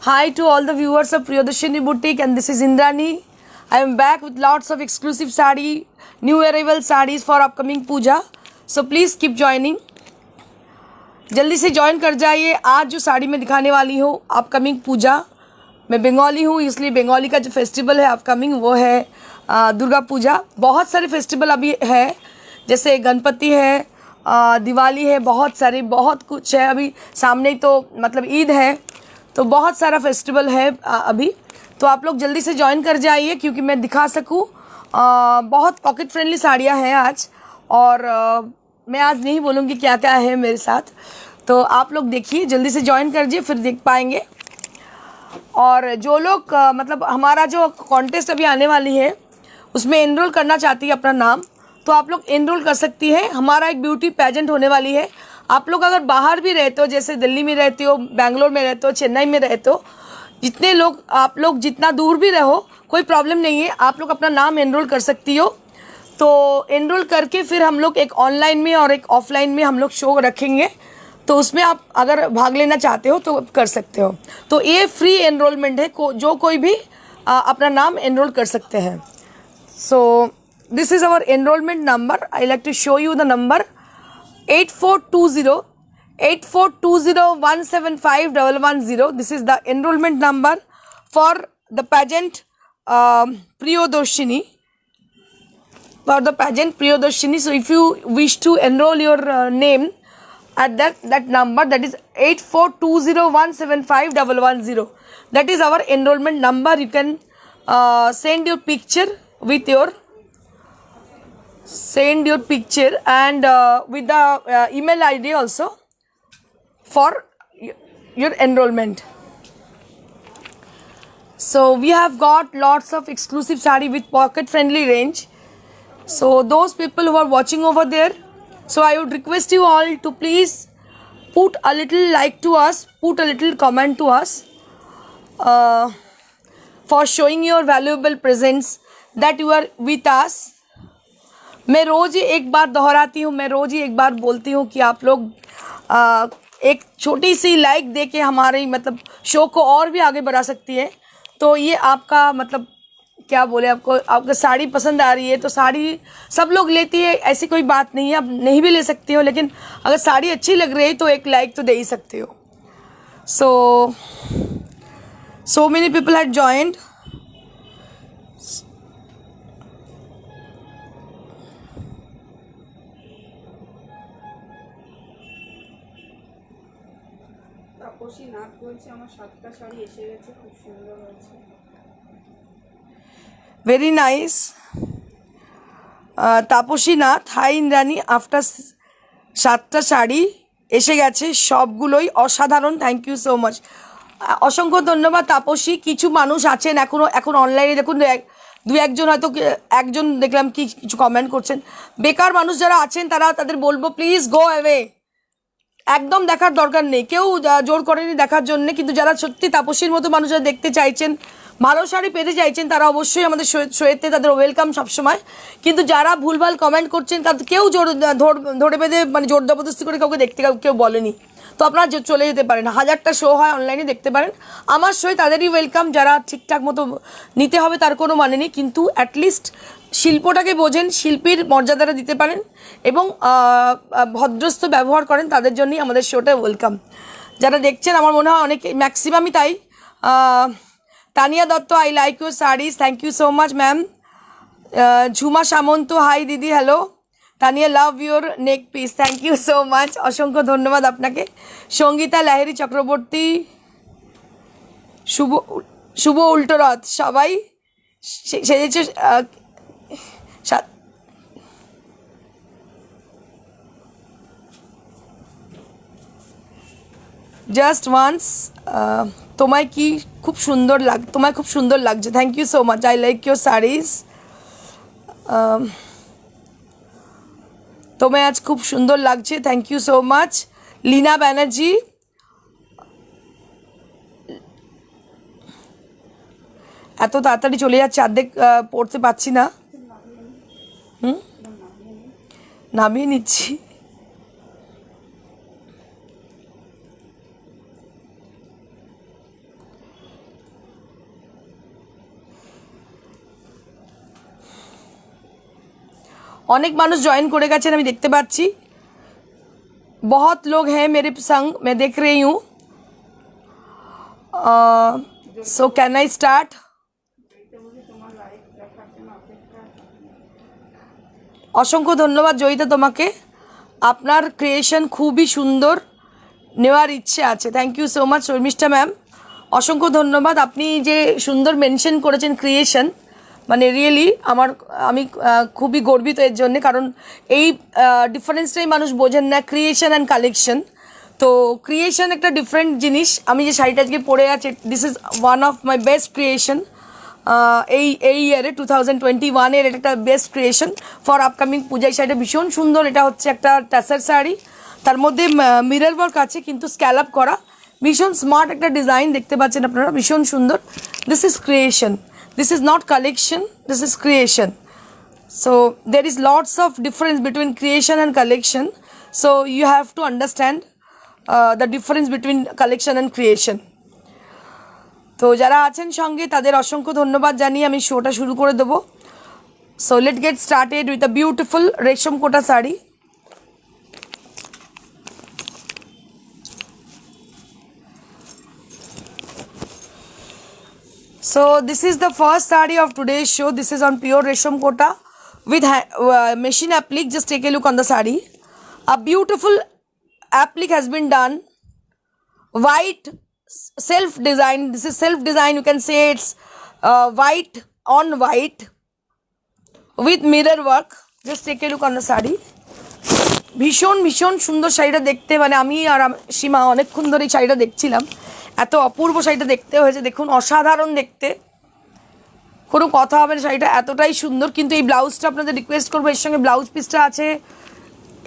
Hi to all the viewers of Priyadarshini Boutique, and this is Indrani. I am back with lots of exclusive sari, new arrival sarees for upcoming puja. So please keep joining. जल्दी से join कर जाइए. आज जो साड़ी मैं दिखाने वाली हूँ अपकमिंग पूजा, मैं बंगाली हूँ इसलिए बंगाली का जो फेस्टिवल है अपकमिंग वो है दुर्गा पूजा. बहुत सारे फेस्टिवल अभी है, जैसे गणपति है, दिवाली है, बहुत सारे बहुत कुछ है. अभी सामने ही तो मतलब ईद है, तो बहुत सारा फेस्टिवल है अभी. तो आप लोग जल्दी से ज्वाइन कर जाइए क्योंकि मैं दिखा सकूँ. बहुत पॉकेट फ्रेंडली साड़ियाँ हैं आज, और मैं आज नहीं बोलूँगी क्या क्या है मेरे साथ. तो आप लोग देखिए, जल्दी से ज्वाइन करिए फिर देख पाएंगे. और जो लोग मतलब हमारा जो कॉन्टेस्ट अभी आने वाली है उसमें एनरोल करना चाहती है अपना नाम, तो आप लोग एनरोल कर सकती है. हमारा एक ब्यूटी पेजेंट होने वाली है. आप लोग अगर बाहर भी रहते हो, जैसे दिल्ली में रहते हो, बेंगलोर में रहते हो, चेन्नई में रहते हो, जितने लोग आप लोग जितना दूर भी रहो कोई प्रॉब्लम नहीं है, आप लोग अपना नाम एनरोल कर सकती हो. तो एनरोल करके फिर हम लोग एक ऑनलाइन में और एक ऑफलाइन में हम लोग शो रखेंगे, तो उसमें आप अगर भाग लेना चाहते हो तो कर सकते हो. तो ये फ्री एनरोलमेंट है, जो कोई भी अपना नाम एनरोल कर सकते हैं. So this is our enrollment number. I like to show you the number 8420. This is the enrollment number for the pageant Priyadarshini. For the pageant Priyadarshini. So if you wish to enroll your name at that number, that is 8420175110. That is our enrollment number. You can send your picture with your and with the email ID also for your enrollment. So we have got lots of exclusive sari with pocket friendly range. So those people who are watching over there, so I would request you all to please put a little like to us, put a little comment to us for showing your valuable presence that you are with us. मैं रोज़ ही एक बार दोहराती हूँ, मैं रोज़ ही एक बार बोलती हूँ कि आप लोग एक छोटी सी लाइक दे के हमारे मतलब शो को और भी आगे बढ़ा सकती है. तो ये आपका मतलब क्या बोले, आपको साड़ी पसंद आ रही है तो साड़ी सब लोग लेती है, ऐसी कोई बात नहीं है. आप नहीं भी ले सकती हो, लेकिन अगर साड़ी अच्छी लग रही है तो एक लाइक तो दे ही सकते हो. So many people had joined. Very nice. Tapasi Nath, hi Indrani, after 7টা শাড়ি এসে গেছে, সবগুলোই অসাধারণ. থ্যাংক ইউ সো মাচ, অসংখ্য ধন্যবাদ তাপসী. কিছু মানুষ আছেন এখন অনলাইনে, দেখুন দু একজন হয়তো একজন দেখলাম কি কিছু কমেন্ট করছেন. বেকার মানুষ যারা আছেন তাদের বলবো প্লিজ গো অ্যাওয়ে. একদম দেখার দরকার নেই, কেউ জোর করেনি দেখার জন্য. কিন্তু যারা সত্যি তাপসীর মতো মানুষ যারা দেখতে চাইছেন, ভালো শাড়ি পেতে চাইছেন, তারা অবশ্যই আমাদের শোয়েতে তাদের ওয়েলকাম সবসময়. কিন্তু যারা ভুলভাল কমেন্ট করছেন, কেউ ধরে বেঁধে মানে জোর জবরদস্তি করে কাউকে দেখতে কেউ বলেনি. তো আপনারা চলে যেতে পারেন, 1000টা শো হয় অনলাইনে, দেখতে পারেন. আমার শোয়ে তাদেরই ওয়েলকাম, যারা ঠিকঠাক মতো নিতে হবে তার কোনো মানে নেই, কিন্তু অ্যাটলিস্ট শিল্পটাকে বোঝেন, শিল্পীর মর্যাদাটা দিতে পারেন এবং ভদ্রস্থ ব্যবহার করেন, তাদের জন্যই আমাদের শোটা ওয়েলকাম. যারা দেখছেন আমার মনে হয় অনেকে ম্যাক্সিমামই তাই. Tania Dutta, I like your saris, thank you so much ma'am. Jhuma Samanta, hi didi, hello. Tania, love your neck piece, thank you so much, অসংখ্য ধন্যবাদ আপনাকে. সঙ্গীতা লাহেরি চক্রবর্তী, শুভ উল্টোরথ, সবাই সেজেছে. জাস্ট ওয়ান্স, তোমায় খুব সুন্দর লাগছে. Thank you so much, I like your sarees. তোমায় আজ খুব সুন্দর লাগছে, thank you so much. Leena Banerjee, এত তাড়াতাড়ি চলে যাচ্ছে, অর্ধেক পড়তে পারছি না. নামিয়ে নিচ্ছি. अनेक मानुष जॉइन करे गेछेन आमी देखते पाচ্ছি। बहुत लोग हैं मेरे संग, मैं देख रही हूँ। So can I start? असंख्य धन्यवाद जयिता तुम्हें, आपनार क्रिएशन खूब ही सुंदर, नेওয়ার इच्छे आछे। थैंक यू सो माच शर्मिष्ठा मैम, असंख्य धन्यवाद। आपनी जे सुंदर मेंशन करेছেন क्रिएशन, মানে রিয়েলি আমি খুবই গর্বিত এর জন্য, কারণ এই ডিফারেন্সটাই মানুষ বোঝেন না, ক্রিয়েশন অ্যান্ড কালেকশন। তো ক্রিয়েশন একটা ডিফারেন্ট জিনিস। আমি যে শাড়িটা আজকে পরে আছি, this is one of my best creation. এই ইয়ারে 2021-এর এটা একটা বেস্ট ক্রিয়েশন ফর আপকামিং পূজা। এই শাড়িটা ভীষণ সুন্দর। এটা হচ্ছে একটা টাসার শাড়ি, তার মধ্যে মিরর ওয়ার্ক আছে কিন্তু স্ক্যালপ করা, ভীষণ স্মার্ট একটা ডিজাইন দেখতে পাচ্ছেন আপনারা, ভীষণ সুন্দর। This is creation, this is not collection, this is creation. So there is lots of difference between creation and collection, so you have to understand the difference between collection and creation. তো যারা আছেন সঙ্গে তাদের অসংখ্য ধন্যবাদ জানিয়ে আমি শোটা শুরু করে দেব। So let get started with a beautiful resham Kota sari. So this is the first saree of today's show. This is on pure resham kota with machine applique. Just take a look on the saree. A beautiful applique has been done. White self design. This is self design. You can say it's white on white with mirror work. Just take a look on the saree. ভীষণ ভীষণ সুন্দর শাড়িটা দেখতে, মানে আমি আর সীমা অনেকক্ষণ ধরে এই শাড়িটা দেখছিলাম। এত অপূর্ব শাড়িটা দেখতে হয়েছে, দেখুন অসাধারণ দেখতে, কোনো কথা হবে না, শাড়িটা এতটাই সুন্দর। কিন্তু এই ব্লাউজটা আপনাদের রিকোয়েস্ট করবো, এর সঙ্গে ব্লাউজ পিসটা আছে,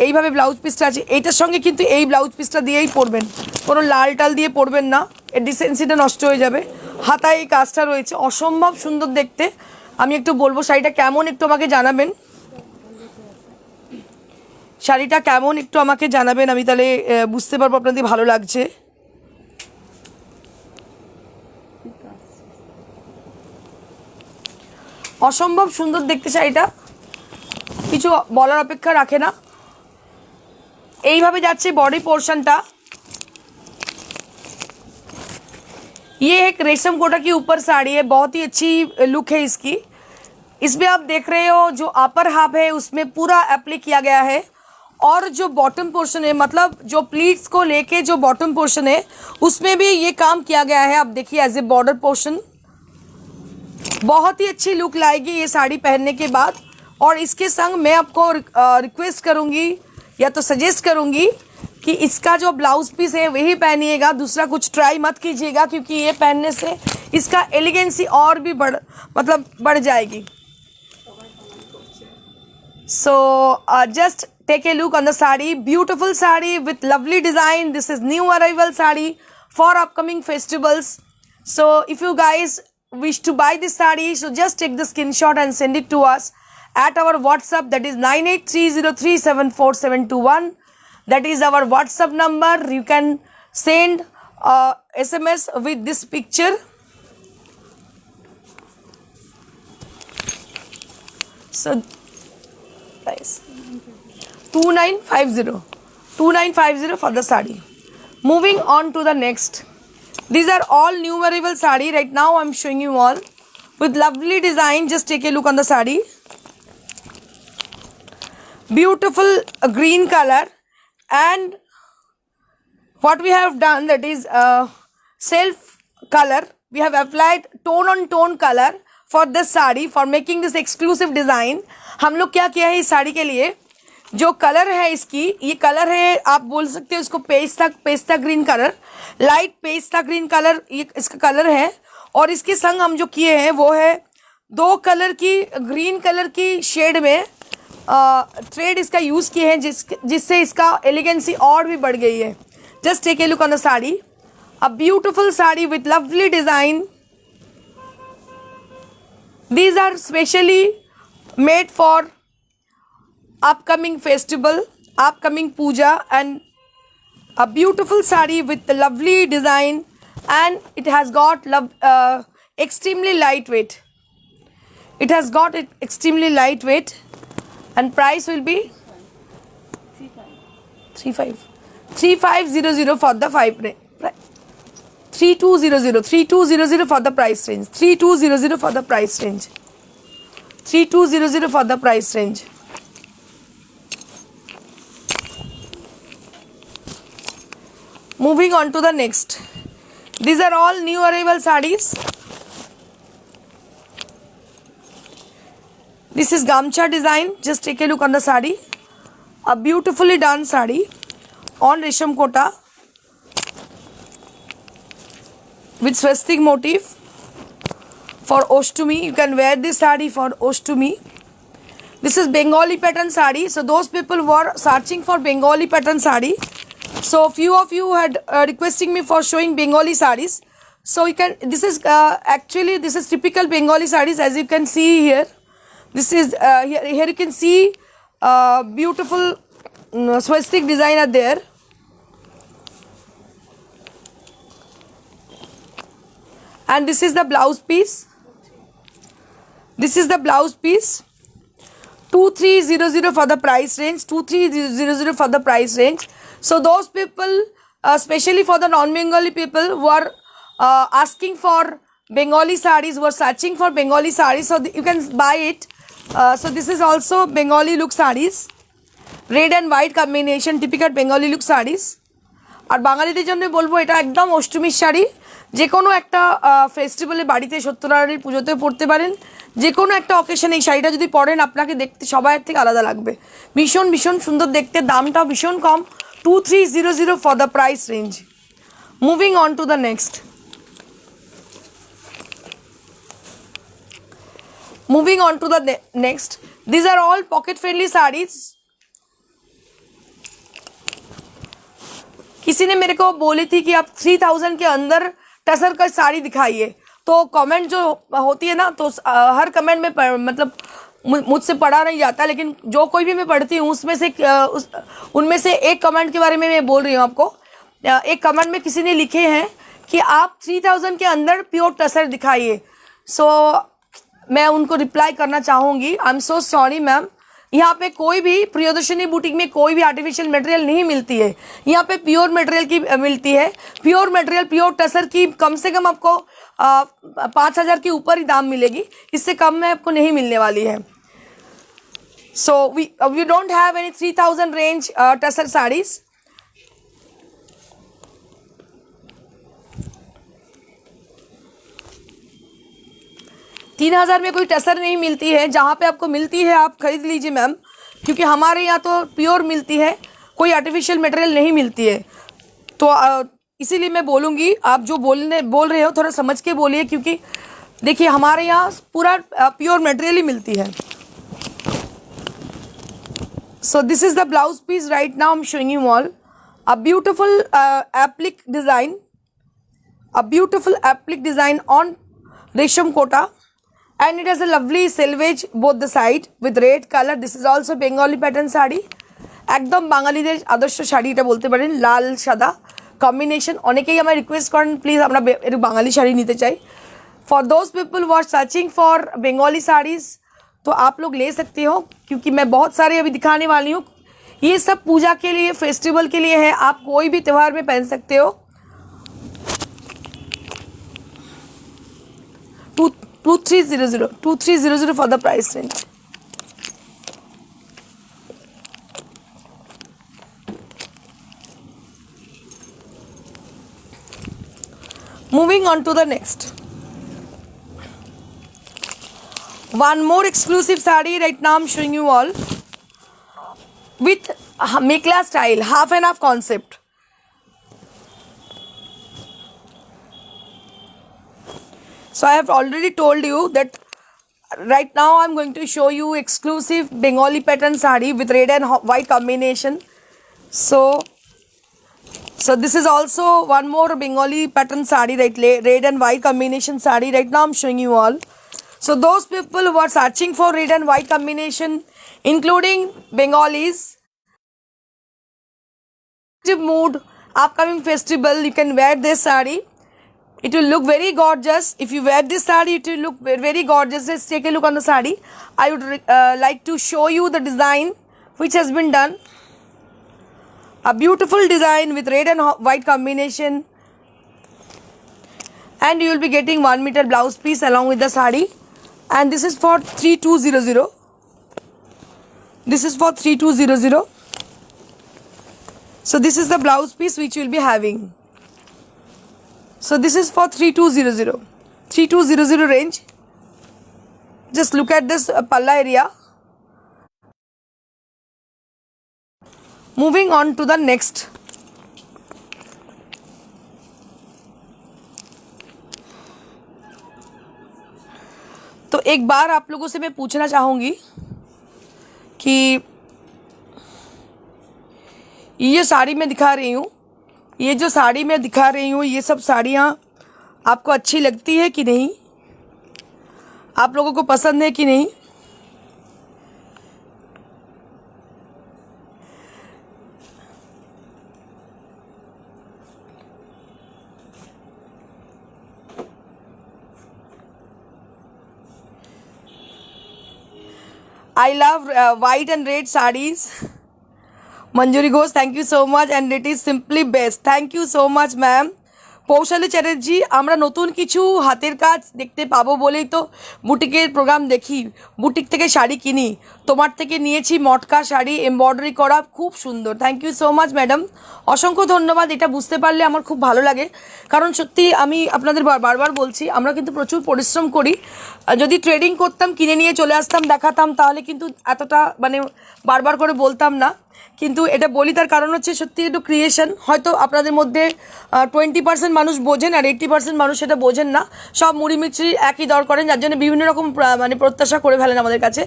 এইভাবে ব্লাউজ পিসটা আছে, এইটার সঙ্গে কিন্তু এই ব্লাউজ পিসটা দিয়েই পরবেন, কোনো লাল টাল দিয়ে পরবেন না, এর ডিসেন্সিটা নষ্ট হয়ে যাবে। হাতায় এই কাজটা রয়েছে, অসম্ভব সুন্দর দেখতে। আমি একটু বলবো শাড়িটা কেমন, একটু আমাকে জানাবেন, শাড়িটা কেমন একটু আমাকে জানাবেন, আমি তাহলে বুঝতে পারবো আপনাদের ভালো লাগছে। অসম্ভব সুন্দর দেখতে শাড়িটা, কিছু বলার অপেক্ষা রাখে না। এইভাবে যাচ্ছে बॉडी पोर्शनটা। ये एक रेशम कोटा के ऊपर साड़ी है, बहुत ही अच्छी लुक है इसकी। इसमें आप देख रहे हो जो अपर हाफ है उसमें पूरा एप्लाई किया गया है, और जो बॉटम पोर्शन है, मतलब जो प्लीट्स को लेके जो बॉटम पोर्शन है उसमें भी ये काम किया गया है। आप देखिए एज ए बॉर्डर पोर्शन, बहुत ही अच्छी लुक लाएगी ये साड़ी पहनने के बाद। और इसके संग मैं आपको रिक्वेस्ट करूँगी या तो सजेस्ट करूँगी कि इसका जो ब्लाउज पीस है वही पहनिएगा, दूसरा कुछ ट्राई मत कीजिएगा, क्योंकि ये पहनने से इसका एलिगेंसी और भी बढ़ जाएगी। So just take a look on the saree, beautiful saree with lovely design. This is new arrival saree for upcoming festivals. So if you guys wish to buy this saree, so just take the screenshot and send it to us at our WhatsApp, that is 9830374721. That is our WhatsApp number. You can send SMS with this picture. So guys, 2950 for the saree. Moving on to the next. These are all new arrival saree. Right now I'm showing you all with lovely design. Just take a look on the saree. Beautiful green color, and what we have done, that is self color. We have applied tone on tone color for this saree for making this exclusive design. हम लोग क्या किया है इस साड़ी के लिए, जो colour है इसकी, ये कलर है, आप बोल सकते हो इसको pista green colour, light pista green colour ये इसका कलर है। और इसके संग हम जो किए हैं वो है 2 कलर की ग्रीन कलर की शेड में थ्रेड इसका यूज़ किए हैं, जिससे इसका एलिगेंसी और भी बढ़ गई है। Just take a look on the sari, a beautiful sari with lovely design. These are specially made for upcoming festival, upcoming puja, and a beautiful saree with the lovely design, and it has got extremely lightweight. It has got it extremely lightweight, and price will be 3500 for the 3200 for the price range, 3200 for the price range, 3200 for the price range. Moving on to the next. These are all new arrival sarees. This is Gamcha design. Just take a look on the saree. A beautifully done saree on Resham Kota with swastik motif for Oshtumi. You can wear this saree for Oshtumi. This is Bengali pattern saree. So those people who are searching for Bengali pattern saree. So few of you had requesting me for showing Bengali sarees. So you can. This is actually this is typical Bengali sarees, as you can see here. This is here you can see beautiful swastik design are there. And this is the blouse piece. This is the blouse piece. 2300 for the price range. 2300 for the price range. So those people, especially for the non-Bengali people who are asking for Bengali sarees, who are searching for Bengali sarees, so you can buy it. So this is also Bengali look sarees, red and white combination, typical Bengali look sarees. আর বাঙালিদের জন্য বলবো এটা একদম অষ্টমীর শাড়ি, যে কোনো একটা ফেস্টিভ্যালে বাড়িতে সত্যনারায়ণের পুজোতে পরতে পারেন, যে কোনো একটা অকেশনে এই শাড়িটা যদি পরেন আপনাকে দেখতে সবার থেকে আলাদা লাগবে। ভীষণ ভীষণ সুন্দর দেখতে, দামটাও ভীষণ কম, 2300 for the price range. Moving on to the next. Moving on to the next. These are all pocket friendly sarees. किसी ने मेरे को बोली थी कि आप 3000 के अंदर टसर का साड़ी दिखाइए, तो कमेंट जो होती है ना, तो हर कमेंट में मतलब मुझसे पढ़ा नहीं जाता, लेकिन जो कोई भी मैं पढ़ती हूँ उसमें से उनमें से एक कमेंट के बारे में मैं बोल रही हूँ आपको। एक कमेंट में किसी ने लिखे हैं कि आप 3000 के अंदर प्योर टसर दिखाइए। सो मैं उनको रिप्लाई करना चाहूँगी, I am so sorry ma'am, यहाँ पे कोई भी प्रियदर्शनी बुटीक में कोई भी आर्टिफिशियल मटेरियल नहीं मिलती है, यहाँ पे प्योर मटेरियल की मिलती है। प्योर मटेरियल प्योर टसर की कम से कम आपको 5000 के ऊपर ही दाम मिलेगी, इससे कम में आपको नहीं मिलने वाली है। So we don't have any 3000 range tussar sarees. तीन 3000 में कोई टसर नहीं मिलती है, जहाँ पे आपको मिलती है आप खरीद लीजिए मैम, क्योंकि हमारे यहाँ तो प्योर मिलती है, कोई आर्टिफिशियल मटेरियल नहीं मिलती है। तो इसीलिए मैं बोलूँगी, आप जो बोल रहे हो थोड़ा समझ के बोलिए, क्योंकि देखिए हमारे यहाँ पूरा प्योर मटेरियल ही मिलती है। So this is the blouse piece right now I am showing you all a beautiful applique design on resham kota, and it has a lovely selvage both the side with red color. This is also Bengali pattern sari, একদম বাঙালিদের আদর্শ শাড়ি এটা বলতে পারেন, লাল সাদা combination. অনেকেই আমায় request করেন প্লিজ আমরা একটু বাঙালি শাড়ি নিতে চাই। For those people who are searching for Bengali sarees तो आप लोग ले सकते हो, क्योंकि मैं बहुत सारे अभी दिखाने वाली हूँ। ये सब पूजा के लिए, फेस्टिवल के लिए है, आप कोई भी त्यौहार में पहन सकते हो। 2300 for the price range. Moving on to the next. One more exclusive saree right now I'm showing you all with Mekla style, half and half concept. So I have already told you that right now I'm going to show you exclusive Bengali pattern saree with red and white combination. So this is also one more Bengali pattern saree, right? Red and white combination saree right now I'm showing you all. So those people who are searching for red and white combination, including Bengalis, mood, upcoming festival, you can wear this saree. It will look very gorgeous. If you wear this saree, it will look very gorgeous. Let's take a look on the saree. I would like to show you the design which has been done. A beautiful design with red and white combination. And you will be getting 1 meter blouse piece along with the saree. And this is for 3200. This is for 3200. So this is the blouse piece which you will be having. So this is for 3200. 3200 range. Just look at this palla area. Moving on to the next. तो एक बार आप लोगों से मैं पूछना चाहूँगी कि ये साड़ी मैं दिखा रही हूँ, ये जो साड़ी मैं दिखा रही हूँ, ये सब साड़ियाँ आपको अच्छी लगती है कि नहीं, आप लोगों को पसंद है कि नहीं? I love white and red sarees. Manjuri Ghosh, thank you so much and it is simply best. Thank you so much ma'am. Poushali Chatterjee, আমরা নতুন কিছু হাতের কাজ দেখতে পাবো বলেই তো বুটিকের প্রোগ্রাম দেখি, বুটিক থেকে শাড়ি কিনি। তোমার থেকে নিয়েছি মটকা শাড়ি, এমব্রয়ডারি করা, খুব সুন্দর। Thank you so much madam, অসংখ্য ধন্যবাদ। এটা বুঝতে পারলে আমার খুব ভালো লাগে, কারণ সত্যি আমি আপনাদের বারবার বলছি আমরা কিন্তু প্রচুর পরিশ্রম করি। যদি ট্রেডিং করতাম, কিনে নিয়ে চলে আসতাম, দেখাতাম, তাহলে কিন্তু এতটা মানে বারবার করে বলতাম না। কিন্তু এটা বলি তার কারণ হচ্ছে সত্যি একটু ক্রিয়েশন, হয়তো আপনাদের মধ্যে 20% মানুষ বোঝেন আর 80% মানুষ সেটা বোঝেন না, সব মুড়ি মিচড়ি একই দর করেন, যার জন্য বিভিন্ন রকম মানে প্রত্যাশা করে ফেলেন আমাদের কাছে।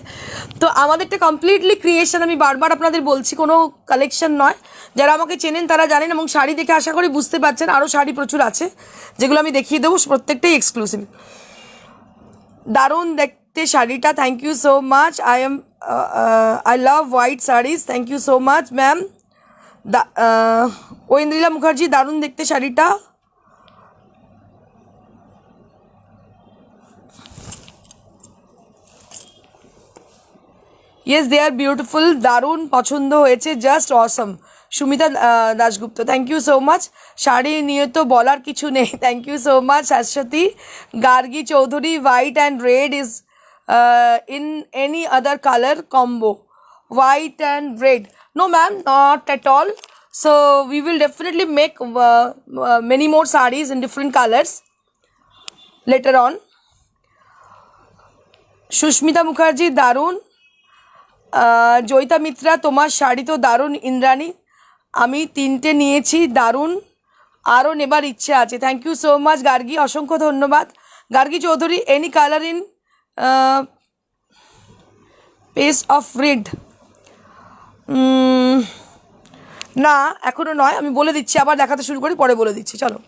তো আমাদেরটা কমপ্লিটলি ক্রিয়েশন, আমি বারবার আপনাদের বলছি, কোনো কালেকশন নয়। যারা আমাকে চেনেন তারা জানেন, এবং শাড়ি দেখে আশা করি বুঝতে পারছেন আরও শাড়ি প্রচুর আছে যেগুলো আমি দেখিয়ে দেবো, প্রত্যেকটাই এক্সক্লুসিভ। দারুণ দেখতে শাড়িটা, thank you so much. I love white sarees, thank you so much ma'am. Aindrila Mukherjee, দারুণ দেখতে শাড়িটা। Yes, they are beautiful, দারুণ পছন্দ হয়েছে, just awesome. Sumita Dasgupta, thank you so much. Sari নিয়ে তো বলার কিছু নেই, thank you so much. Shashwati Gargi Chowdhury, white and red is in any other color combo, white and red? No ma'am, not at all. So we will definitely make many more sarees in different colors later on. Susmita Mukherjee, দারুণ। জয়িতা মিত্রা, তোমার শাড়ি তো দারুণ ইন্দ্রাণী, আমি 3টে নিয়েছি, দারুণ, আরও নেবার ইচ্ছে আছে। Thank you so much Gargi, অসংখ্য ধন্যবাদ। Gargi Chowdhury, any colour in paste of red? না, এখনও নয়, আমি বলে দিচ্ছি, আবার দেখাতে শুরু করি, পরে বলে দিচ্ছি, চলো।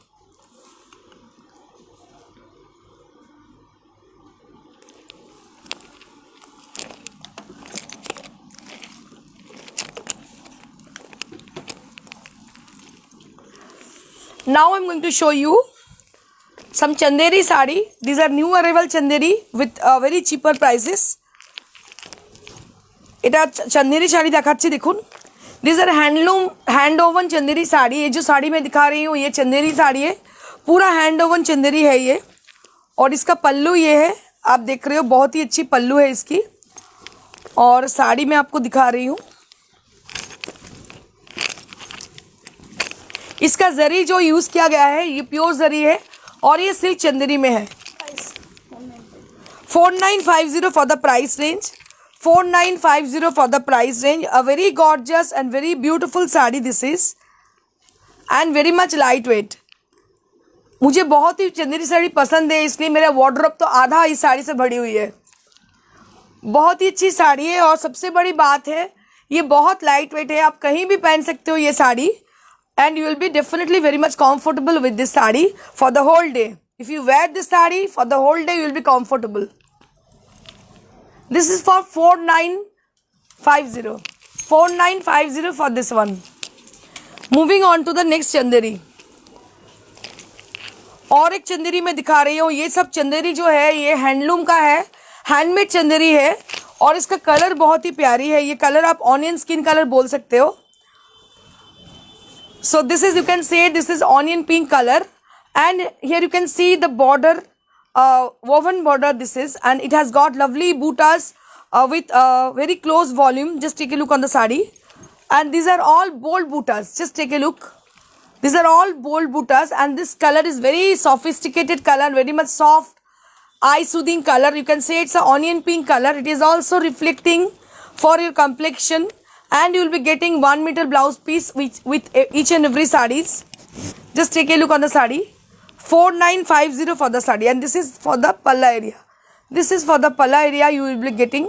Now I'm going to show you some Chanderi sari. These are new arrival Chanderi with very cheaper prices. এটা चंदेरी साड़ी दिखाচ্ছি, দেখুন। These are hand woven Chanderi sari. ये जो साड़ी मैं दिखा रही हूँ ये चंदेरी साड़ी है, पूरा हैंड ओवन चंदेरी है ये, और इसका पल्लू ये है, आप देख रहे हो, बहुत ही अच्छी पल्लू है इसकी। और साड़ी मैं आपको दिखा रही हूँ, इसका जरी जो यूज़ किया गया है ये प्योर जरी है, और ये सिल्क चंदेरी में है। 4950 for the price range, 4950 for the price range. A very gorgeous and very beautiful sari this is, and very much lightweight. मुझे बहुत ही चंदेरी साड़ी पसंद है, इसलिए मेरा वार्डरोब तो आधा इस साड़ी से भरी हुई है। बहुत ही अच्छी साड़ी है, और सबसे बड़ी बात है ये बहुत लाइट वेट है, आप कहीं भी पहन सकते हो ये sari, and you will be definitely very much comfortable with this sari for the whole day. If you wear this sari for the whole day, you will be comfortable. This is for 4950. 4950 for this one. Moving on to the next Chanderi. और एक चंदेरी मैं दिखा रही हूँ। ये सब चंदेरी जो है ये हैंडलूम का है, हैंडमेड चंदेरी है और इसका कलर बहुत ही प्यारी है। ये कलर आप ऑनियन स्किन कलर बोल सकते हो। So this is, you can say this is onion pink color, and here you can see the border, woven border this is, and it has got lovely buttas with very close volume. Just take a look on the sari, and these are all bold buttas. Just take a look. These are all bold buttas, and this color is very sophisticated color, very much soft, eye soothing color. You can say it's a onion pink color. It is also reflecting for your complexion, and you will be getting 1 meter blouse piece with each and every sarees. Just take a look on the saree. 4950 for the saree, and this is for the palla area. This is for the palla area you will be getting,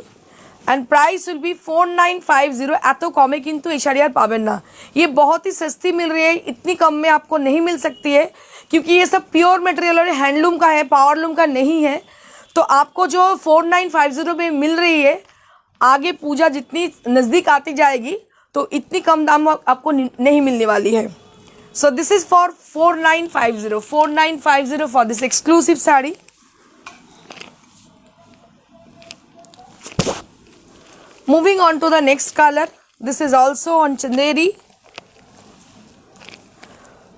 and price will be 4950. एतो कमे किंतु ये साड़ी यार पावें ना, ये बहुत ही सस्ती मिल रही है, इतनी कम में आपको नहीं मिल सकती है क्योंकि ये सब प्योर मटेरियल और हैंडलूम का है, पावरलूम का नहीं है। तो आपको जो 4950 में मिल रही है, आगे पूजा जितनी नज़दीक आती जाएगी तो इतनी कम दाम आपको नहीं मिलने वाली है। So this is for 4950 for this exclusive sari. Moving on to the next colour, this is also on Chanderi.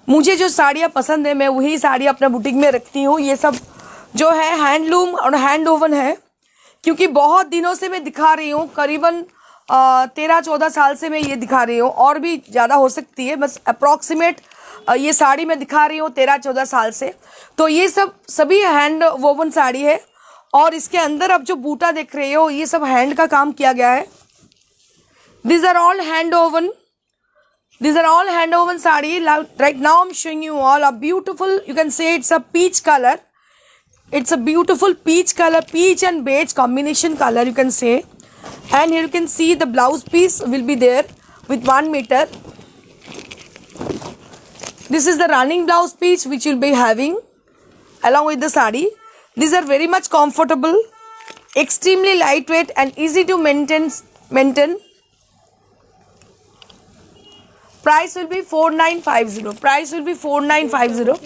मुझे जो साड़ियाँ पसंद है मैं वही साड़ी अपने बुटीक में रखती हूँ। ये सब जो है हैंडलूम और हैंड ओवन है, क्योंकि बहुत दिनों से मैं दिखा रही हूँ, करीबन 13-14 साल से मैं ये दिखा रही हूँ, और भी ज़्यादा हो सकती है, बस अप्रॉक्सीमेट ये साड़ी मैं दिखा रही हूँ 13-14 साल से। तो ये सब सभी हैंड वोवन साड़ी है, और इसके अंदर अब जो बूटा देख रहे हो ये सब हैंड का काम किया गया है। These are all hand woven. These are all hand woven sari. Right now I'm showing you all a beautiful, you can say it's a peach color. It's a beautiful peach color, peach and beige combination color you can say. And here you can see the blouse piece will be there with 1 meter. This is the running blouse piece which you'll be having along with the sari. These are very much comfortable, extremely lightweight and easy to maintain. Price will be 4950. Price will be 4950.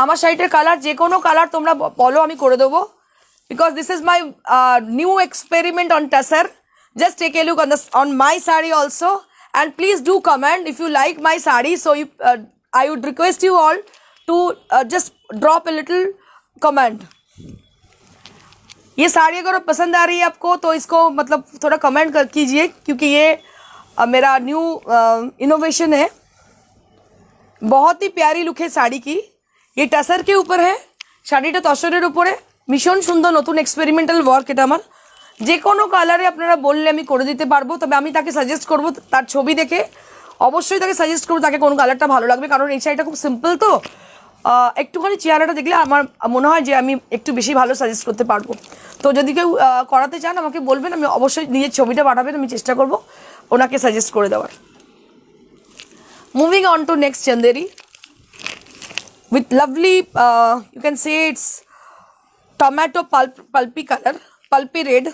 আমার শাড়িটার colour যে কোনো colour তোমরা বলো আমি করে দেবো, because this is my new experiment on tussar. Just take a look on my saree also, and please do comment if you like my saree. So I would request you all to just drop a little comment. ये साड़ी अगर पसंद आ रही है आपको तो इसको मतलब थोड़ा कमेंट कर कीजिए, क्योंकि ये मेरा न्यू इनोवेशन है। बहुत ही प्यारी लुक है साड़ी की। ये टसर के ऊपर है, শাড়িটা তসরের উপরে, ভীষণ সুন্দর নতুন এক্সপেরিমেন্টাল ওয়ার্ক এটা আমার। যে কোনো কালারে আপনারা বললে আমি করে দিতে পারবো, তবে আমি তাকে সাজেস্ট করব, তার ছবি দেখে অবশ্যই তাকে সাজেস্ট করব তাকে কোন কালারটা ভালো লাগবে, কারণ এই শাড়িটা খুব সিম্পল। তো একটুখানি চেহারাটা দেখলে আমার মনে হয় যে আমি একটু বেশি ভালো সাজেস্ট করতে পারবো। তো যদি কেউ করাতে চান আমাকে বলবেন, আমি অবশ্যই নিজের ছবিটা পাঠাবেন, আমি চেষ্টা করব ওনাকে সাজেস্ট করে দেওয়ার। Moving on to next Chanderi with lovely you can say it's tomato pulpy color, pulpy red,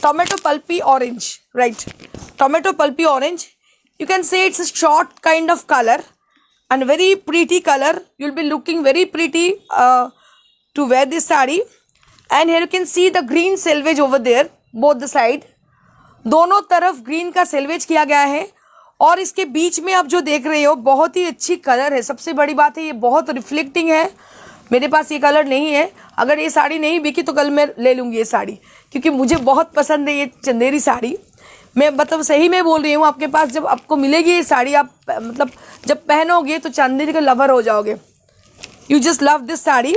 tomato pulpy orange, right? Tomato pulpy orange, you can say it's a short kind of color and very pretty color. You'll be looking very pretty to wear this saree. And here you can see the green selvage over there, both the side, दोनों तरफ green का salvage किया गया है। और इसके बीच में आप जो देख रहे हो बहुत ही अच्छी कलर है। सबसे बड़ी बात है ये बहुत रिफ्लेक्टिंग है। मेरे पास ये कलर नहीं है, अगर ये साड़ी नहीं बिकी तो कल मैं ले लूँगी ये साड़ी, क्योंकि मुझे बहुत पसंद है ये चंदेरी साड़ी। मैं मतलब सही में बोल रही हूँ, आपके पास जब आपको मिलेगी ये साड़ी, आप मतलब जब पहनोगे तो चंदेरी का लवर हो जाओगे। You just love this sari.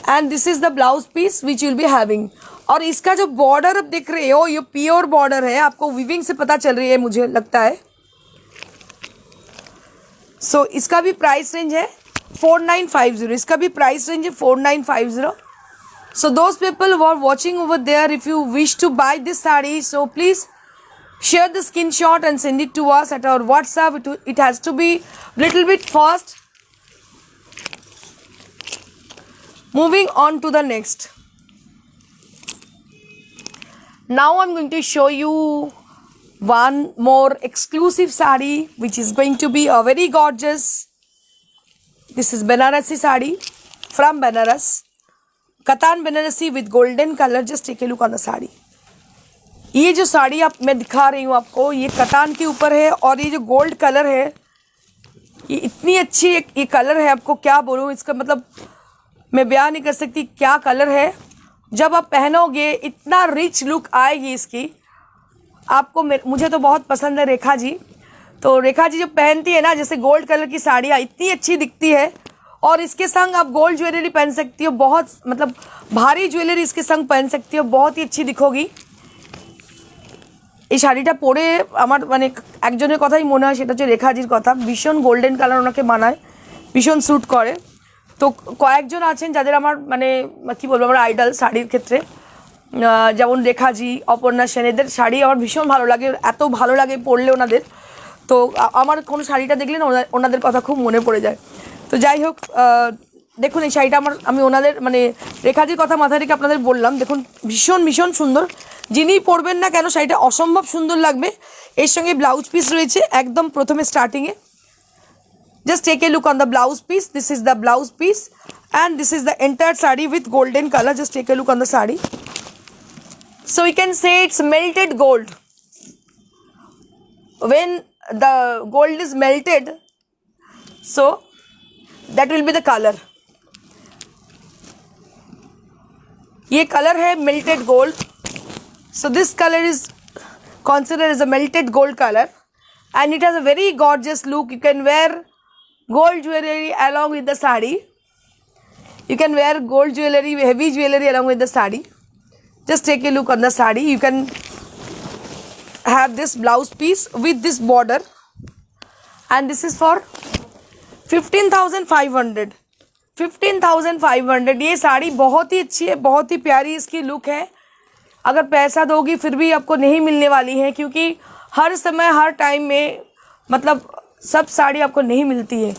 And this is the blouse piece which you'll be having. और इसका जो बॉर्डर अब देख रहे हो ये प्योर बॉर्डर है, आपको वीविंग से पता चल रही है मुझे लगता है। सो इसका भी प्राइस रेंज है 4950। इसका भी प्राइस रेंज है 4950। So those people who are watching over there, if you wish to buy this sari, so please share the screenshot and send it to us at our WhatsApp. It has to be little bit fast. Moving on to the next. Now I'm going to show you one more exclusive sari which is going to be a very gorgeous. This is Banarasi sari from Banaras, Katan Banarasi with golden color. Just take a look on the sari. ये जो साड़ी आप मैं दिखा रही हूँ आपको, ये कतान के ऊपर है और ये जो गोल्ड कलर है, ये इतनी अच्छी ये कलर है, आपको क्या बोलूँ, इसका मतलब मैं बयान नहीं कर सकती क्या कलर है। जब आप पहनोगे इतना रिच लुक आएगी इसकी आपको। मुझे तो बहुत पसंद है रेखा जी। तो रेखा जी जब पहनती है ना, जैसे गोल्ड कलर की साड़ियाँ इतनी अच्छी दिखती है, और इसके संग आप गोल्ड ज्वेलरी पहन सकती हो, बहुत मतलब भारी ज्वेलरी इसके संग पहन सकती हो, बहुत ही अच्छी दिखोगी। এই শাড়িটা পরে আমার মানে একজনের কথাই মনে হয়, সেটা হচ্ছে রেখাজির কথা। ভীষণ গোল্ডেন কালার ওনাকে মানায়, ভীষণ স্যুট করে। তো কয়েকজন আছেন যাদের আমার মানে কি বলবো, আমার আইডল শাড়ির ক্ষেত্রে, যেমন রেখাজি, অপর্ণা সেন, এদের শাড়ি আমার ভীষণ ভালো লাগে, এত ভালো লাগে পরলে ওনাদের। তো আমার কোনো শাড়িটা দেখলে না ওনাদের কথা খুব মনে পড়ে যায়। তো যাই হোক, দেখুন এই শাড়িটা আমি ওনাদের মানে রেখাজির কথা মাথায় রেখে আপনাদের বললাম। দেখুন ভীষণ ভীষণ সুন্দর, যিনি পরবেন না কেন শাড়িটা অসম্ভব সুন্দর লাগবে। এর সঙ্গে ব্লাউজ পিস রয়েছে একদম প্রথমে স্টার্টিংয়ে। Just take a look on the blouse piece. This is the blouse piece and this is the entire sari with golden colour. Just take a look on the sari. So you can say it's melted gold. When the gold is melted, so that will be the color. ये colour है melted gold. So this color is considered as a melted gold color and it has a very gorgeous look. You can wear gold jewelry along with the sari. You can wear gold jewelry, heavy jewelry along with the sari. Just take a look on the sari. You can have this blouse piece with this border and this is for 15,500. 15,500। ये साड़ी बहुत ही अच्छी है, बहुत ही प्यारी इसकी look है। अगर पैसा दोगी फिर भी आपको नहीं मिलने वाली है, क्योंकि हर समय हर टाइम में मतलब सब साड़ी आपको नहीं मिलती है।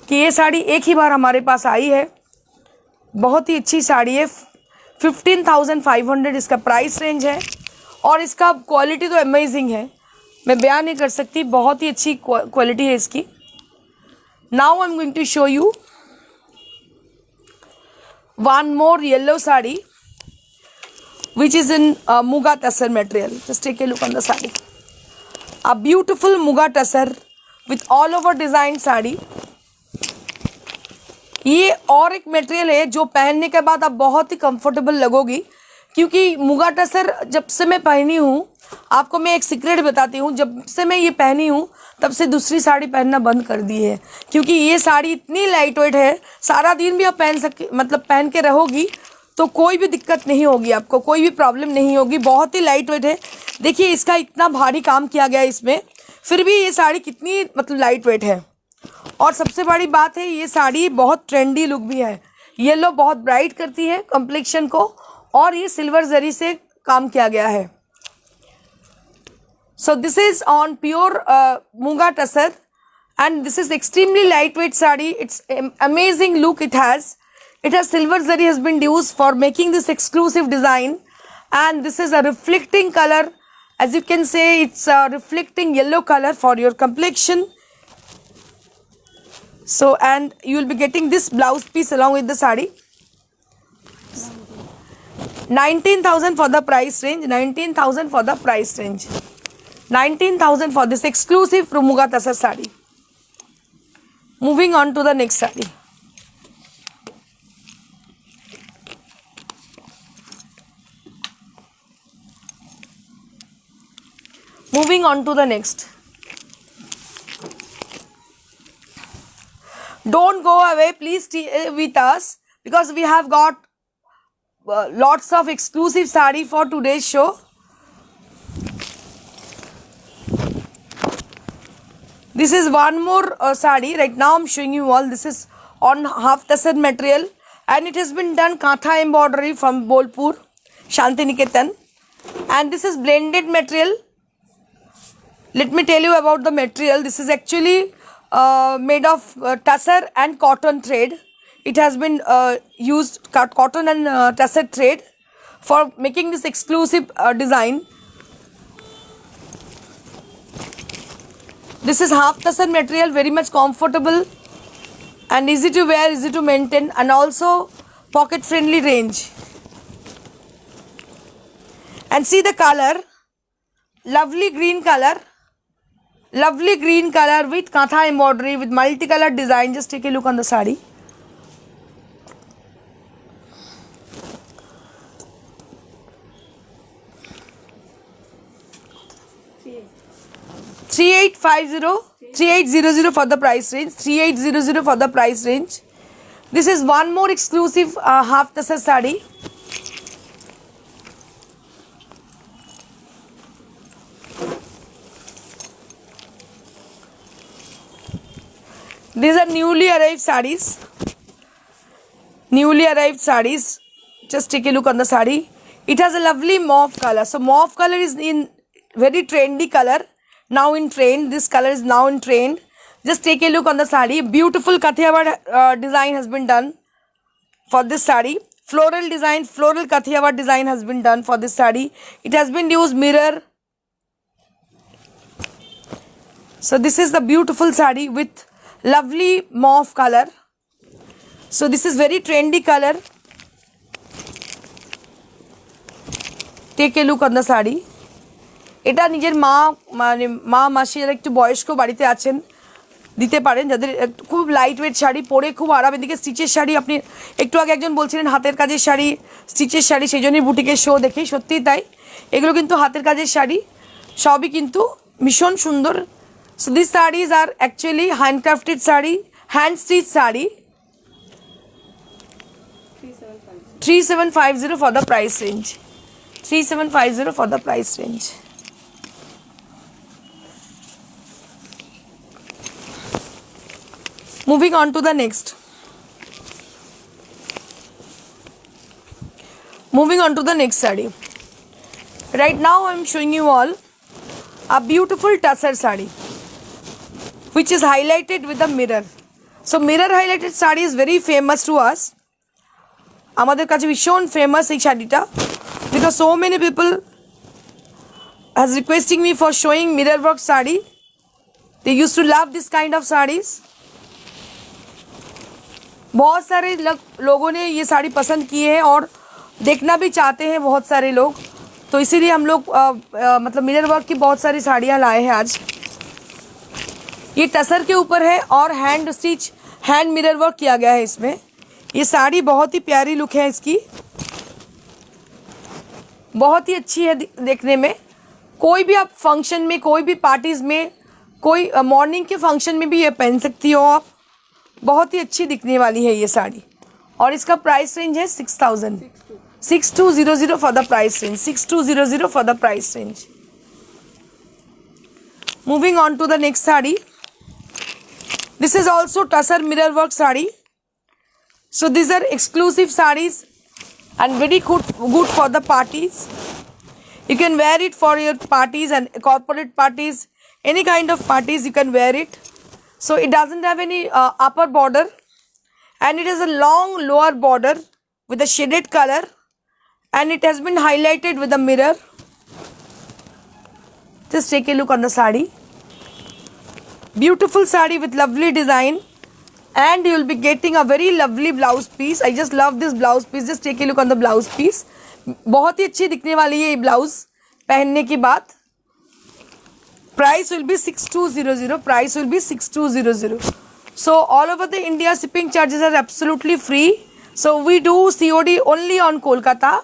कि ये साड़ी एक ही बार हमारे पास आई है, बहुत ही अच्छी साड़ी है। 15,500 इसका प्राइस रेंज है और इसका क्वालिटी तो अमेजिंग है, मैं बयान नहीं कर सकती, बहुत ही अच्छी क्वालिटी है इसकी। Now I am going to show you one more yellow sari which is in muga tassar material. Just take a look on the sari. A beautiful muga tassar with all over design sari. ये और एक material है जो पहनने के बाद आप बहुत ही कंफर्टेबल लगोगी, क्योंकि मुगा टसर जब से मैं पहनी हूँ, आपको मैं एक सीक्रेट बताती हूँ, जब से मैं ये पहनी हूँ तब से दूसरी साड़ी पहनना बंद कर दी है, क्योंकि ये साड़ी इतनी लाइट वेट है, सारा दिन भी आप पहन के रहोगी तो कोई भी दिक्कत नहीं होगी, आपको कोई भी प्रॉब्लम नहीं होगी। बहुत ही लाइट वेट है। देखिए इसका इतना भारी काम किया गया है इसमें, फिर भी ये साड़ी कितनी मतलब लाइट वेट है। और सबसे बड़ी बात है, ये साड़ी बहुत ट्रेंडी लुक भी है। येलो बहुत ब्राइट करती है कम्प्लेक्शन को, और ये सिल्वर जरी से काम किया गया है। So this is on pure muga tussar and this is extremely light weight sari. It's amazing look it has. It has silver zari has been used for making this exclusive design, and this is a reflecting color. As you can say, it's a reflecting yellow color for your complexion. So, and you will be getting this blouse piece along with the sari. 19,000 for the price range. 19,000 for the price range. 19,000 for this exclusive Muga Tasar sari. Moving on to the next sari. Moving on to the next. Don't go away, please stay with us, because we have got lots of exclusive sari for today's show. This is one more sari. Right now I'm showing you all. This is on half tasar material and it has been done Katha embroidery from Bolpur, Shantiniketan, and this is blended material. Let me tell you about the material. This is actually made of tussar and cotton thread. It has been used cotton and tussar thread for making this exclusive design. This is half tussar material, very much comfortable and easy to wear, easy to maintain, and also pocket friendly range. And see the color, lovely green color with katha embroidery with multicolored design. Just take a look on the sari. $3800 for the price range. 3800 for the price range. This is one more exclusive half tussar sari. These are newly arrived sarees. Just take a look on the sari. It has a lovely mauve color. So mauve color is in very trendy color. Now in trend. This color is now in trend. Just take a look on the sari. Beautiful Kathiawar design has been done for this sari. Floral Kathiawar design has been done for this sari. It has been used mirror. So this is the beautiful sari with lovely mauve color. So this is very trendy color. Take a look on the sari. এটা নিজের মা মাসি যারা একটু বয়স্ক বাড়িতে আছেন দিতে পারেন, যাদের খুব লাইট ওয়েট শাড়ি পরে খুব আরাম। এদিকে স্টিচের শাড়ি, আপনি একটু আগে একজন বলছিলেন হাতের কাজের শাড়ি, স্টিচের শাড়ি, সেই জন্যই বুটিকের শো দেখি, সত্যিই তাই। এগুলো কিন্তু হাতের কাজের শাড়ি, সবই কিন্তু ভীষণ সুন্দর। So these sarees are actually handcrafted saree, hand stitched saree. 3750 for the price range. 3750 for the price range. Moving on to the next. Saree. Right now I am showing you all a beautiful tussar saree, which is highlighted with a mirror. So mirror highlighted saree is very famous to us. আমাদের কাছে ভীষণ famous এই শাড়িটা, because so many people has requesting me for showing mirror work saree. They used to love this kind of sarees. बहुत सारे लोगों ने ये साड़ी पसंद की है और देखना भी चाहते हैं बहुत सारे लोग, तो इसीलिए हम लोग मतलब मिरर वर्क की बहुत सारी साड़ियाँ लाए हैं आज। ये टसर के ऊपर है और hand stitch, hand mirror work किया गया है इसमें। ये साड़ी बहुत ही प्यारी लुक है इसकी, बहुत ही अच्छी है देखने में। कोई भी आप फंक्शन में, कोई भी पार्टीज़ में, कोई मॉर्निंग के फंक्शन में भी ये पहन सकती हो आप। बहुत ही अच्छी दिखने वाली है ये साड़ी और इसका प्राइस रेंज है 6000। 6200 for the price range. 6200 for the price range. Moving on to the next saree. This is also tussar mirror work saree. So these are exclusive sarees and very good for the parties. You can wear it for your parties and corporate parties, any kind of parties you can wear it. So it doesn't have any upper border and it has a long lower border with a shaded color, and it has been highlighted with a mirror. Just take a look on the saree. Beautiful saree with lovely design, and you will be getting a very lovely blouse piece. I just love this blouse piece. Just take a look on the blouse piece. बहुत ही अच्छी दिखने वाली है ये blouse पहनने के बाद। Price will be 6200. Price will be 6200. So all over the India shipping charges are absolutely free. So we do COD only on Kolkata.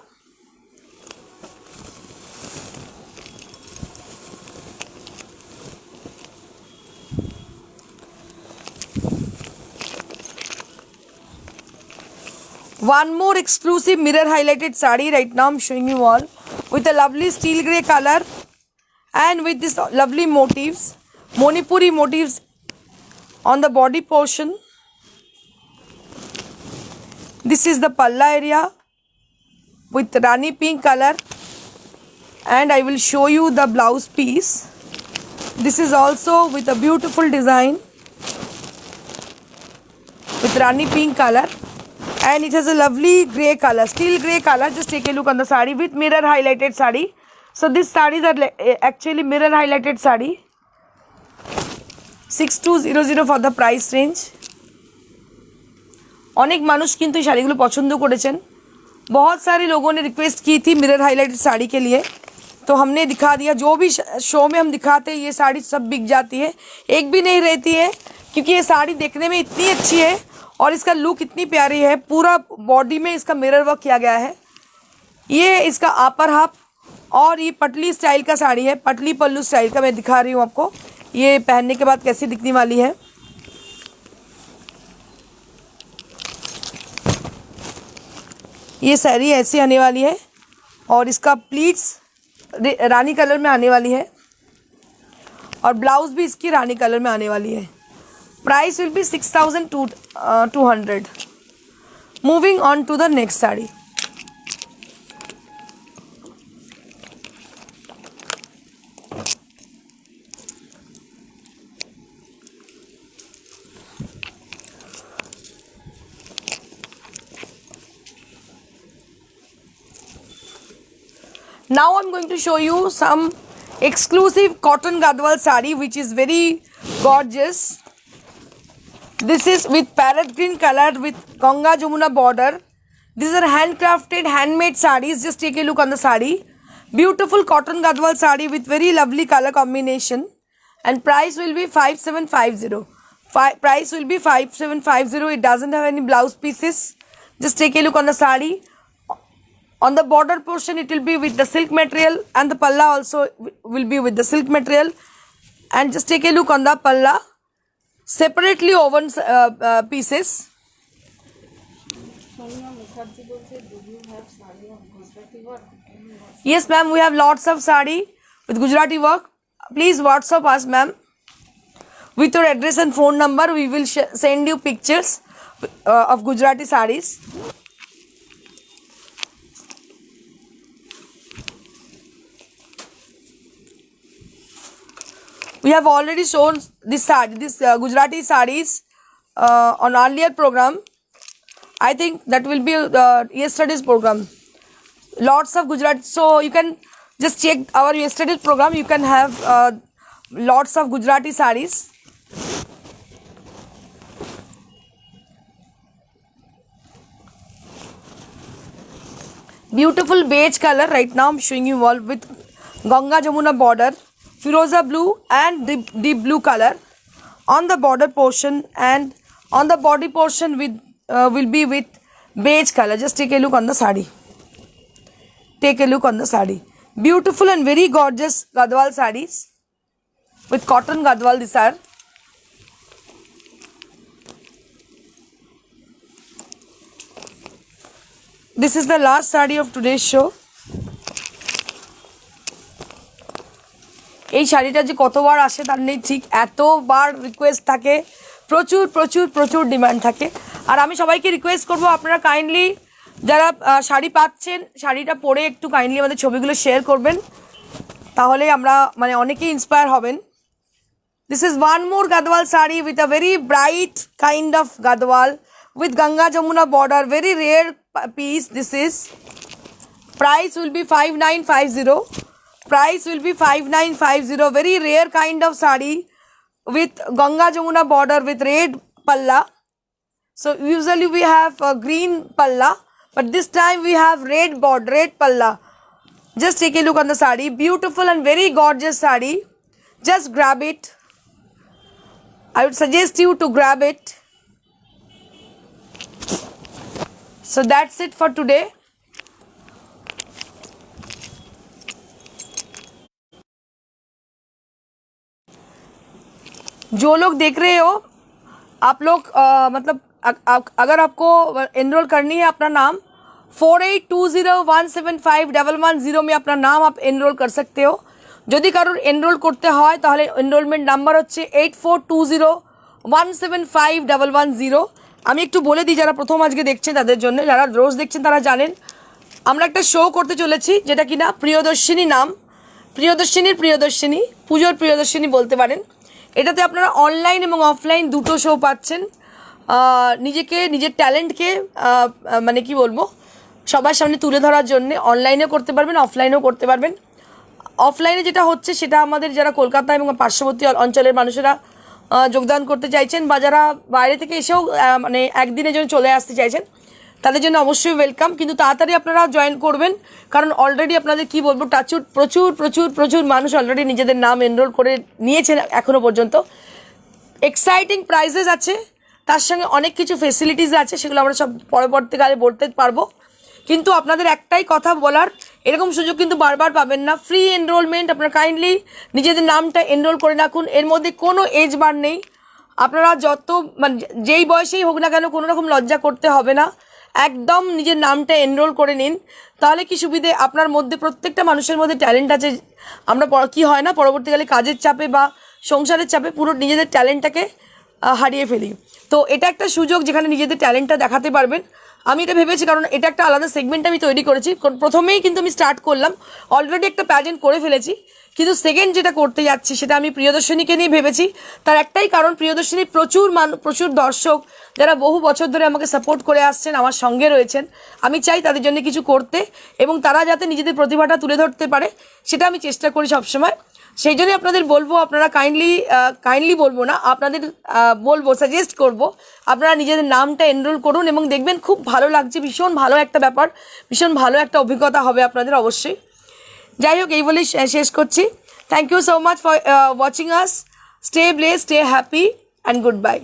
One more exclusive mirror highlighted saree right now I'm showing you all with a lovely steel grey color and with this lovely motifs, Manipuri motifs on the body portion. This is the palla area with Rani pink color, and I will show you the blouse piece. This is also with a beautiful design with Rani pink color, and it has a lovely grey color, steel grey color. Just take a look on the saree with mirror highlighted saree. So these sarees are actually mirror highlighted saree. 6200 for the price range. অনেক মানুষ কিন্তু এই শাড়িগুলো পছন্দ করেছেন। बहुत सारे लोगों ने रिक्वेस्ट की थी मिरर हाईलाइटेड साड़ी के लिए, तो हमने दिखा दिया। जो भी शो में हम दिखाते हैं ये साड़ी सब बिक जाती है, एक भी नहीं रहती है, क्योंकि ये साड़ी देखने में इतनी अच्छी है और इसका लुक इतनी प्यारी है। पूरा बॉडी में इसका मिरर वर्क किया गया है। ये इसका अपर हाफ और ये पटली स्टाइल का साड़ी है, पटली पल्लू स्टाइल का मैं दिखा रही हूँ आपको। ये पहनने के बाद कैसी दिखने वाली है। ये साड़ी ऐसी आने वाली है और इसका प्लीट्स रानी कलर में आने वाली है और ब्लाउज भी इसकी रानी कलर में आने वाली है। Price will be 6200। Moving on to the next sari. Now I'm going to show you some exclusive cotton Gadwal sari which is very gorgeous. This is with parrot green color with Ganga Jamuna border. These are handcrafted handmade sarees. Just take a look on the sari. Beautiful cotton Gadwal sari with very lovely color combination, and price will be 5750. Price will be 5750. It doesn't have any blouse pieces. Just take a look on the sari. On the border portion it will be with the silk material, and the palla also will be with the silk material. And just take a look on the palla, separately woven pieces. Yes ma'am, we have lots of sari with Gujarati work. Please WhatsApp us ma'am with your address and phone number. We will send you pictures of Gujarati sarees. We have already shown this Gujarati sarees on earlier program. I think that will be yesterday's program. Lots of Gujarati, so you can just check our yesterday's program. You can have lots of Gujarati sarees. Beautiful beige color. Right now I'm showing you all with Ganga Jamuna border. Firoza blue and deep blue color on the border portion, and on the body portion with will be with beige color. Just take a look on the sari. Take a look on the sari. Beautiful and very gorgeous Gadwal sarees with cotton Gadwal. These are. This is the last sari of today's show. এই শাড়িটা যে কতবার আসে তার নেই ঠিক, এতবার request থাকে, প্রচুর প্রচুর প্রচুর ডিমান্ড থাকে। আর আমি সবাইকে রিকোয়েস্ট করব আপনারা কাইন্ডলি যারা শাড়ি পাচ্ছেন শাড়িটা পরে একটু কাইন্ডলি আমাদের ছবিগুলো শেয়ার করবেন, তাহলে আমরা মানে অনেকেই ইন্সপায়ার হবেন। This is one more Gadwal sari with a very bright kind of Gadwal with Ganga Jamuna border. Very rare piece this is. Price will be 5950. Price will be 5950. Very rare kind of sari with Ganga Jamuna border with red palla. So usually we have a green palla, but this time we have red border, red palla. Just take a look on the sari. Beautiful and very gorgeous sari. Just grab it. I would suggest you to grab it. So that's it for today. जो लोग देख रहे हो आप लोग मतलब अगर आपको एनरोल करनी है अपना नाम 4820175110 में अपना नाम आप एनरोल कर सकते हो। যদি কারোর এনরোল করতে হয় তাহলে এনরোলমেন্ট নাম্বার হচ্ছে 8420175110। আমি একটু বলে দিই যারা প্রথম আজকে দেখছেন তাদের জন্য, যারা রোজ দেখছেন তারা জানেন আমরা একটা শো করতে চলেছি যেটা কিনা প্রিয়দর্শিনী নাম, প্রিয়দর্শিনীর প্রিয়দর্শিনী, পুজোর প্রিয়দর্শিনী বলতে পারেন। এটাতে আপনারা অনলাইন এবং অফলাইন দুটো শো পাচ্ছেন। নিজেকে নিজের ট্যালেন্টকে মানে কি বলবো সবার সামনে তুলে ধরার জন্য অনলাইনেও করতে পারবেন অফলাইনেও করতে পারবেন। অফলাইনে যেটা হচ্ছে সেটা আমাদের যারা কলকাতা এবং পার্শ্ববর্তী অঞ্চলের মানুষেরা যোগদান করতে চাইছেন বা যারা বাইরে থেকে এসেও মানে একদিনের জন্য চলে আসতে চাইছেন তাদের জন্য অবশ্যই ওয়েলকাম, কিন্তু তাড়াতাড়ি আপনারা জয়েন করবেন, কারণ অলরেডি আপনাদের কি বলবো টাচুট প্রচুর প্রচুর প্রচুর মানুষ অলরেডি নিজেদের নাম এনরোল করে নিয়েছেন এখনও পর্যন্ত। এক্সাইটিং প্রাইজেস আছে, তার সঙ্গে অনেক কিছু ফেসিলিটিস আছে, সেগুলো আমরা সব পরবর্তীকালে বলতে পারবো। কিন্তু আপনাদের একটাই কথা বলার, এরকম সুযোগ কিন্তু বারবার পাবেন না। ফ্রি এনরোলমেন্ট, আপনারা কাইন্ডলি নিজেদের নামটা এনরোল করে রাখুন। এর মধ্যে কোনো এজ বার নেই, আপনারা যত মানে যেই বয়সেই হোক না কেন কোনো রকম লজ্জা করতে হবে না, একদম নিজের নামটা এনরোল করে নিন। তাহলে কি সুবিধে, আপনার মধ্যে প্রত্যেকটা মানুষের মধ্যে ট্যালেন্ট আছে। আমরা কি হয় না পরবর্তীকালে কাজের চাপে বা সংসারের চাপে পুরো নিজেদের ট্যালেন্টটাকে হারিয়ে ফেলি। তো এটা একটা সুযোগ যেখানে নিজেদের ট্যালেন্টটা দেখাতে পারবেন। আমি এটা ভেবেছি, কারণ এটা একটা আলাদা সেগমেন্ট আমি তৈরি করেছি। প্রথমেই কিন্তু আমি স্টার্ট করলাম, অলরেডি একটা প্যাজেন্ট করে ফেলেছি, কিন্তু সেকেন্ড যেটা করতে যাচ্ছি সেটা আমি প্রিয়দর্শিনীকে নিয়ে ভেবেছি। তার একটাই কারণ, প্রিয়দর্শিনী প্রচুর দর্শক যারা বহু বছর ধরে আমাকে সাপোর্ট করে আসছেন, আমার সঙ্গে রয়েছেন। আমি চাই তাদের জন্য কিছু করতে, এবং তারা যাতে নিজেদের প্রতিভাটা তুলে ধরতে পারে সেটা আমি চেষ্টা করি সবসময়। সেই জন্যই আপনাদের বলবো, আপনারা কাইন্ডলি বলবো না, আপনাদের বলবো, সাজেস্ট করব আপনারা নিজেদের নামটা এনরোল করুন, এবং দেখবেন খুব ভালো লাগছে, ভীষণ ভালো একটা ব্যাপার, ভীষণ ভালো একটা অভিজ্ঞতা হবে আপনাদের অবশ্যই। যাই হোক, এই বলেই শেষ করছি। Thank you so much for watching us. Stay blessed, stay happy and good bye.